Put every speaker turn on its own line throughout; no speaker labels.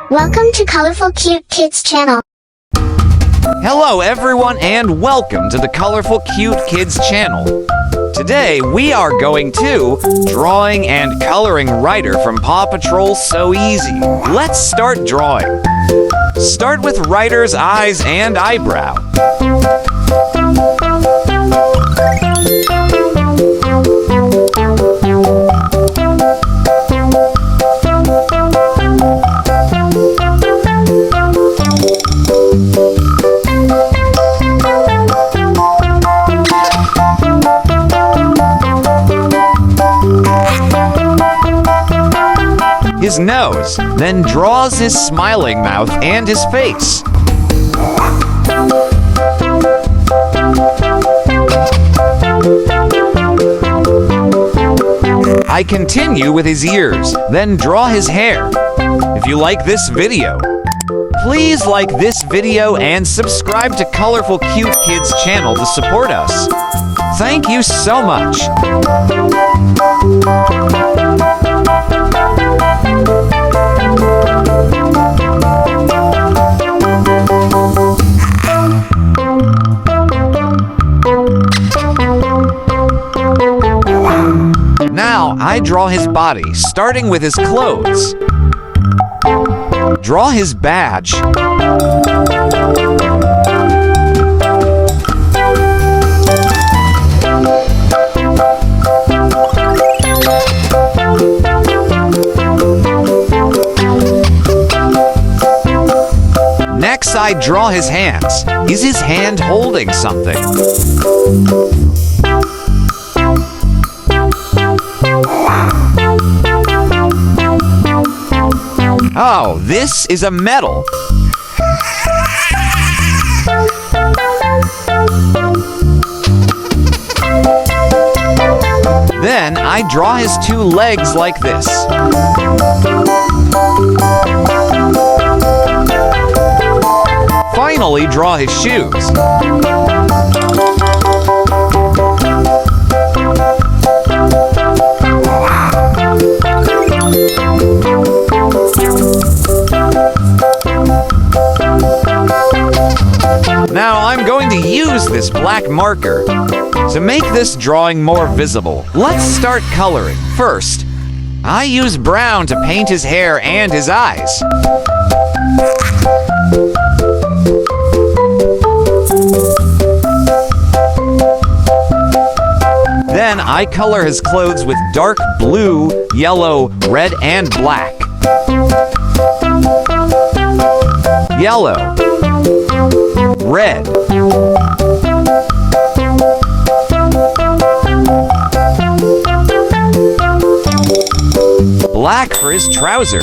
Welcome to Colorful Cute Kids Channel.
Hello everyone and welcome to the Colorful Cute Kids Channel. Today we are going to drawing and coloring Ryder from Paw Patrol So Easy. Let's start drawing. Start with Ryder's eyes and eyebrow. His nose, then draws his smiling mouth and his face. I continue with his ears, then draw his hair. If you like this video, please like this video and subscribe to Colorful Cute Kids channel to support us. Thank you so much. Now I draw his body, starting with his clothes. Draw his badge. Next, I draw his hands. Is his hand holding something? Oh, this is a medal. Then I draw his two legs like this. Finally, draw his shoes. Now I'm going to use this black marker to make this drawing more visible. Let's start coloring. First, I use brown to paint his hair and his eyes. Then I color his clothes with dark blue, yellow, red, and black. Yellow. Red. Black for his trouser.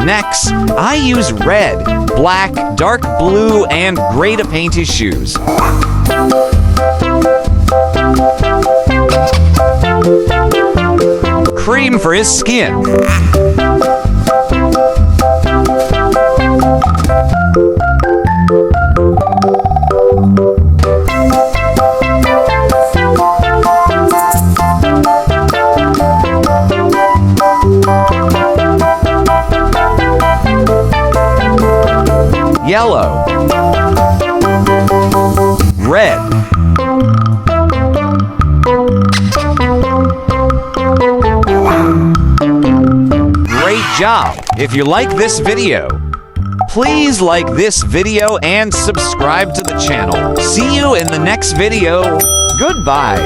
Next, I use red, black, dark blue, and gray to paint his shoes. Cream for his skin. Yellow. Red. Great job! If you like this video, please like this video and subscribe to the channel. See you in the next video. Goodbye.